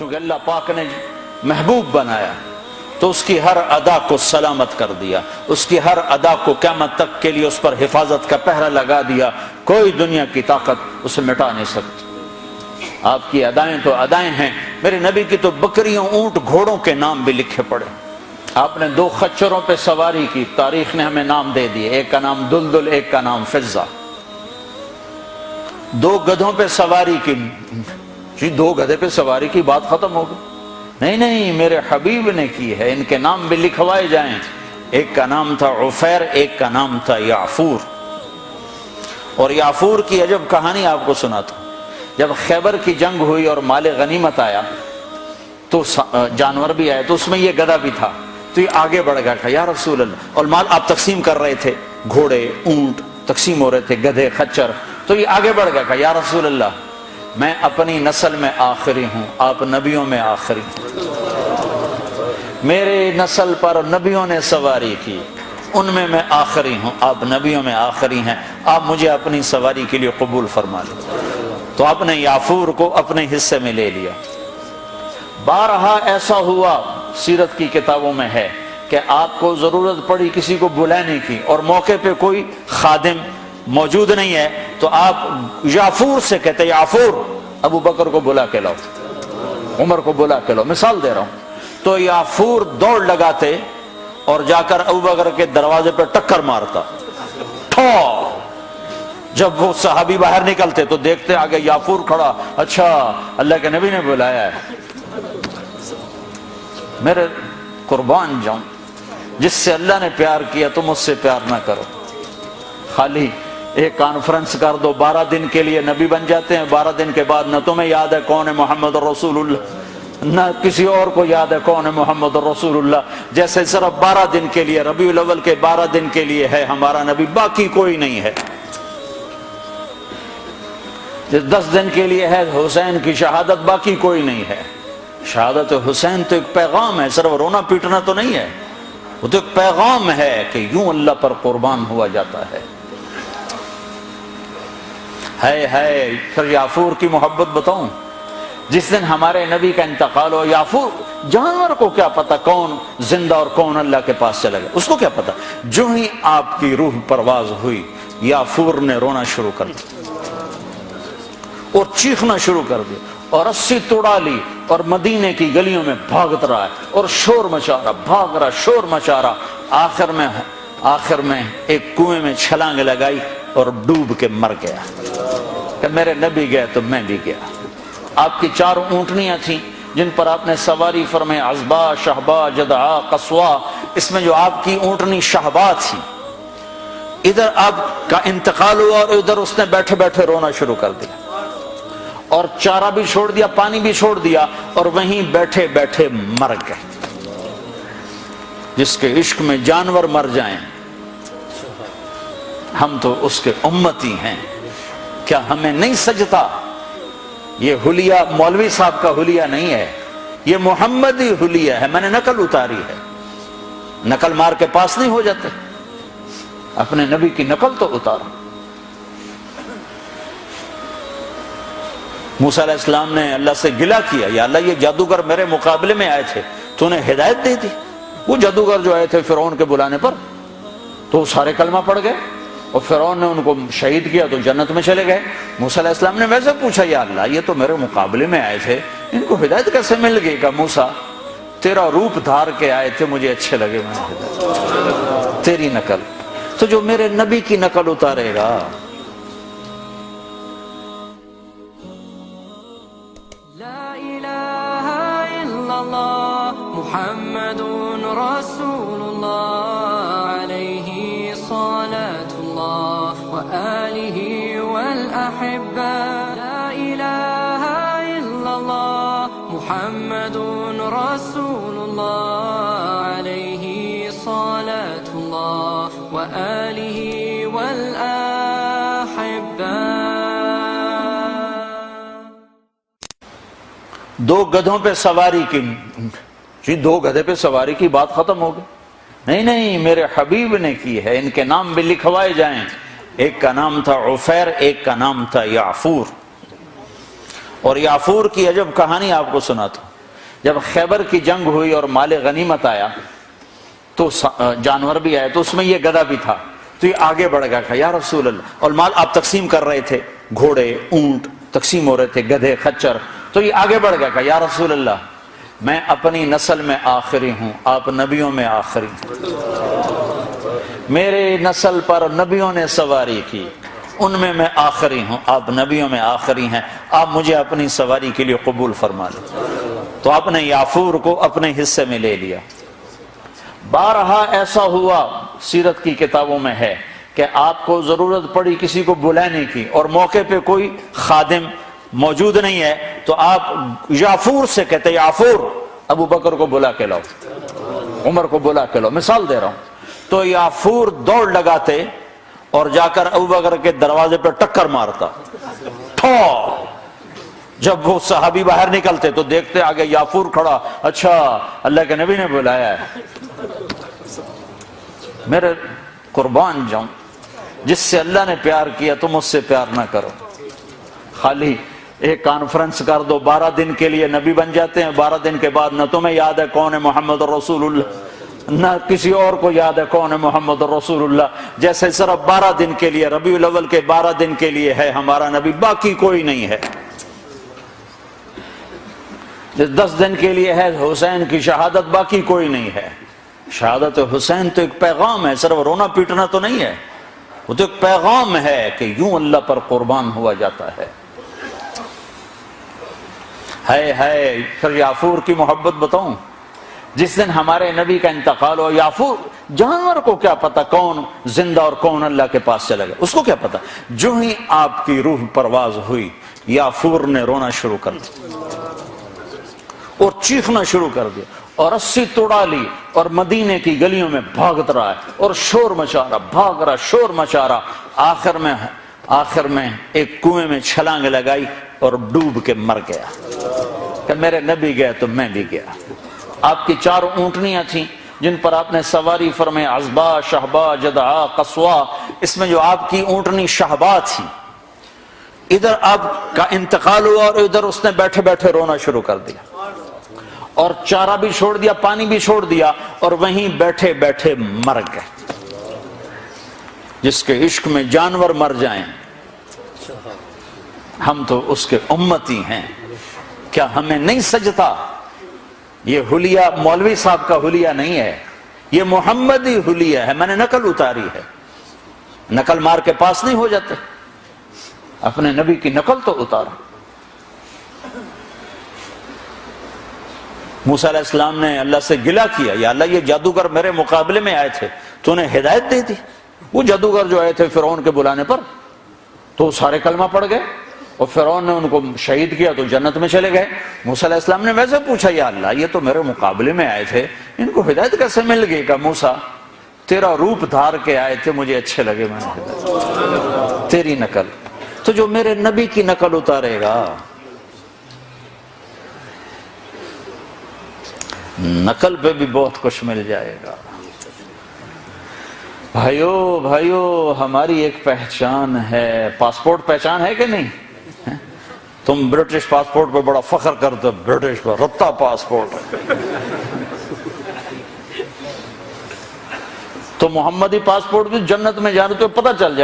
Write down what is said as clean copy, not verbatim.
چونکہ اللہ پاک نے محبوب بنایا تو اس کی ہر ادا کو سلامت کر دیا، اس کی ہر ادا کو قیامت تک کے لیے اس پر حفاظت کا پہرا لگا دیا، کوئی دنیا کی طاقت اسے مٹا نہیں سکتی۔ آپ کی ادائیں تو ادائیں ہیں، میرے نبی کی تو بکریوں، اونٹ، گھوڑوں کے نام بھی لکھے پڑے۔ آپ نے 2 خچروں پہ سواری کی، تاریخ نے ہمیں نام دے دیے، ایک کا نام دلدل، ایک کا نام فضہ۔ 2 گدھوں پہ سواری کی، جی 2 گدھے پہ سواری کی بات ختم ہو گئی؟ نہیں، میرے حبیب نے کی ہے، ان کے نام بھی لکھوائے جائیں۔ ایک کا نام تھا عفیر، ایک کا نام تھا یعفور۔ اور یعفور کی عجب کہانی آپ کو سناتا ہوں۔ جب خیبر کی جنگ ہوئی اور مال غنیمت آیا تو جانور بھی آئے، تو اس میں یہ گدھا بھی تھا، تو یہ آگے بڑھ گیا، کہا یا رسول اللہ، اور مال آپ تقسیم کر رہے تھے، گھوڑے، اونٹ تقسیم ہو رہے تھے، گدھے، خچر، تو یہ آگے بڑھ گیا، کہا یا رسول اللہ، میں اپنی نسل میں آخری ہوں، آپ نبیوں میں آخری ہیں، میرے نسل پر نبیوں نے سواری کی، ان میں آخری ہوں، آپ نبیوں میں آخری ہیں، آپ مجھے اپنی سواری کے لیے قبول فرما لیں۔ تو آپ نے یعفور کو اپنے حصے میں لے لیا۔ بارہا ایسا ہوا، سیرت کی کتابوں میں ہے کہ آپ کو ضرورت پڑی کسی کو بلانے کی اور موقع پہ کوئی خادم موجود نہیں ہے، تو آپ یعفور سے کہتے یعفور ابو بکر کو بلا کے لاؤ، عمر کو بلا کے لاؤ، مثال دے رہا ہوں۔ تو یعفور دوڑ لگاتے اور جا کر ابو بکر کے دروازے پہ ٹکر مارتا، ٹھو۔ جب وہ صحابی باہر نکلتے تو دیکھتے آگے یعفور کھڑا، اچھا اللہ کے نبی نے بلایا ہے۔ میرے قربان جاؤں، جس سے اللہ نے پیار کیا تم اس سے پیار نہ کرو۔ خالی ایک کانفرنس کر دو، 12 دن کے لیے نبی بن جاتے ہیں، 12 دن کے بعد نہ تمہیں یاد ہے کون ہے محمد رسول اللہ، نہ کسی اور کو یاد ہے کون ہے محمد رسول اللہ۔ جیسے صرف 12 دن کے لیے، ربیع الاول کے 12 دن کے لیے ہے ہمارا نبی، باقی کوئی نہیں ہے۔ 10 دن کے لیے ہے حسین کی شہادت، باقی کوئی نہیں ہے۔ شہادت حسین تو ایک پیغام ہے، صرف رونا پیٹنا تو نہیں ہے، وہ تو ایک پیغام ہے کہ یوں اللہ پر قربان ہوا جاتا ہے۔ پھر یعفور کی محبت بتاؤں، جس دن ہمارے نبی کا انتقال ہو، یعفور جانور کو کیا پتا کون زندہ اور کون اللہ کے پاس چلا گیا، اس کو کیا پتا، جو ہی آپ کی روح پرواز ہوئی یعفور نے رونا شروع کر دیا اور چیخنا شروع کر دیا اور رسی توڑا لی اور مدینے کی گلیوں میں بھاگت رہا ہے اور شور مچا رہا، بھاگ رہا، شور مچا رہا۔ آخر میں ایک کنویں میں چھلانگ لگائی اور ڈوب کے مر گیا کہ میرے نبی گئے تو میں بھی گیا۔ آپ کی 4 اونٹنیاں تھیں جن پر آپ نے سواری فرمائی، عزبا، شہبا، جدعا، قصوا۔ اس میں جو آپ کی اونٹنی شہبا تھی، ادھر آپ کا انتقال ہوا اور ادھر اس نے بیٹھے بیٹھے رونا شروع کر دیا اور چارہ بھی چھوڑ دیا، پانی بھی چھوڑ دیا اور وہیں بیٹھے بیٹھے مر گئے۔ جس کے عشق میں جانور مر جائیں، ہم تو اس کے امتی ہیں، کیا ہمیں نہیں سجتا؟ یہ حلیہ مولوی صاحب کا حلیہ نہیں ہے، یہ محمدی حلیہ ہے، میں نے نقل اتاری ہے۔ نقل مار کے پاس نہیں ہو جاتے، اپنے نبی کی نقل تو اتارا۔ موسیٰ علیہ السلام نے اللہ سے گلہ کیا، یا اللہ یہ جادوگر میرے مقابلے میں آئے تھے، تو انہیں ہدایت دے دی۔ وہ جادوگر جو آئے تھے فرعون کے بلانے پر، تو سارے کلمہ پڑھ گئے اور فرعون نے ان کو شہید کیا تو جنت میں چلے گئے۔ موسیٰ علیہ السلام نے ویسے پوچھا، یا اللہ یہ تو میرے مقابلے میں آئے تھے، ان کو ہدایت کیسے مل گئی؟ کہ موسیٰ تیرا روپ دھار کے آئے تھے، مجھے اچھے لگے، میں نے ہدایت تیری نقل۔ تو جو میرے نبی کی نقل اتارے گا، محمد رسول اللہ علیہ صلاة اللہ وآلہ والأحبہ، لا الہ الا اللہ محمد رسول اللہ علیہ صلاة اللہ وآلہ والأحبہ۔ 2 گدھوں پہ سواری کی، جی 2 گدھے پہ سواری کی بات ختم ہو گئی؟ نہیں، میرے حبیب نے کی ہے، ان کے نام بھی لکھوائے جائیں۔ ایک کا نام تھا عفیر، ایک کا نام تھا یعفور۔ اور یعفور کی عجب کہانی آپ کو سناتا ہوں۔ جب خیبر کی جنگ ہوئی اور مال غنیمت آیا تو جانور بھی آئے، تو اس میں یہ گدھا بھی تھا، تو یہ آگے بڑھ گیا کہ یا رسول اللہ، اور مال آپ تقسیم کر رہے تھے، گھوڑے اونٹ تقسیم ہو رہے تھے، گدھے خچر، تو یہ آگے بڑھ گیا کہ یا رسول اللہ میں اپنی نسل میں آخری ہوں، آپ نبیوں میں آخری ہیں، میرے نسل پر نبیوں نے سواری کی، ان میں آخری ہوں، آپ نبیوں میں آخری ہیں، آپ مجھے اپنی سواری کے لیے قبول فرما لیں۔ تو آپ نے یافور کو اپنے حصے میں لے لیا۔ بارہا ایسا ہوا، سیرت کی کتابوں میں ہے کہ آپ کو ضرورت پڑی کسی کو بلانے کی اور موقع پہ کوئی خادم موجود نہیں ہے، تو آپ یافور سے کہتے یافور ابو بکر کو بلا کے لاؤ، عمر کو بلا کے لاؤ، مثال دے رہا ہوں۔ تو یافور دوڑ لگاتے اور جا کر ابو بکر کے دروازے پہ ٹکر مارتا، ٹھو، جب وہ صحابی باہر نکلتے تو دیکھتے آگے یافور کھڑا، اچھا اللہ کے نبی نے بلایا ہے۔ میرے قربان جاؤں، جس سے اللہ نے پیار کیا تم اس سے پیار نہ کرو، خالی ایک کانفرنس کر دو، 12 دن کے لیے نبی بن جاتے ہیں، 12 دن کے بعد نہ تمہیں یاد ہے کون ہے محمد رسول اللہ، نہ کسی اور کو یاد ہے کون ہے محمد رسول اللہ، جیسے صرف 12 دن کے لیے، ربیع الاول کے 12 دن کے لیے ہے ہمارا نبی، باقی کوئی نہیں ہے۔ 10 دن کے لیے ہے حسین کی شہادت، باقی کوئی نہیں ہے۔ شہادت حسین تو ایک پیغام ہے، صرف رونا پیٹنا تو نہیں ہے، وہ تو ایک پیغام ہے کہ یوں اللہ پر قربان ہوا جاتا ہے۔ پھر یافور کی محبت بتاؤں، جس دن ہمارے نبی کا انتقال ہو، یافور جانور کو کیا پتا کون زندہ اور کون اللہ کے پاس چلا گیا، اس کو کیا پتا، جو ہی آپ کی روح پرواز ہوئی یافور نے رونا شروع کر دیا اور چیخنا شروع کر دیا اور رسی توڑا لی اور مدینے کی گلیوں میں بھاگت رہا ہے اور شور مچا رہا، بھاگ رہا، شور مچا رہا، آخر میں ایک کنویں میں چھلانگ لگائی اور ڈوب کے مر گیا کہ میرے نبی گئے تو میں بھی گیا۔ آپ کی 4 اونٹنیاں تھیں جن پر آپ نے سواری فرمائے، عزبا، شہبا، جدعا، قصوا، اس میں جو آپ کی اونٹنی شہبا تھی، ادھر آپ کا انتقال ہوا اور ادھر اس نے بیٹھے بیٹھے رونا شروع کر دیا اور چارہ بھی چھوڑ دیا، پانی بھی چھوڑ دیا اور وہیں بیٹھے بیٹھے مر گئے۔ جس کے عشق میں جانور مر جائیں، ہم تو اس کے امتی ہیں، کیا ہمیں نہیں سجتا؟ یہ حلیہ مولوی صاحب کا حلیہ نہیں ہے، یہ محمدی حلیہ ہے، میں نے نقل اتاری ہے، نقل مار کے پاس نہیں ہو جاتے، اپنے نبی کی نقل تو اتارا۔ موسیٰ علیہ السلام نے اللہ سے گلہ کیا، یا اللہ یہ جادوگر میرے مقابلے میں آئے تھے، تو انہیں ہدایت دے دی۔ وہ جادوگر جو آئے تھے فرعون کے بلانے پر، تو سارے کلمہ پڑھ گئے اور فرعون نے ان کو شہید کیا تو جنت میں چلے گئے۔ موسیٰ علیہ السلام نے ویسے پوچھا، یا اللہ یہ تو میرے مقابلے میں آئے تھے، ان کو ہدایت کیسے مل گئی؟ کہ موسیٰ تیرا روپ دھار کے آئے تھے، مجھے اچھے لگے، میں نے ہدایت تیری نقل۔ تو جو میرے نبی کی نقل اتارے گا، نقل پہ بھی بہت کچھ مل جائے گا۔ بھائیو ہماری ایک پہچان ہے، پاسپورٹ پہچان ہے کہ نہیں؟ تم برٹش پاسپورٹ پہ بڑا فخر کرتے ہو، برٹش پہ رتا پاسپورٹ ہے، تو محمدی پاسپورٹ بھی جنت میں جانے تو پتہ چل جائے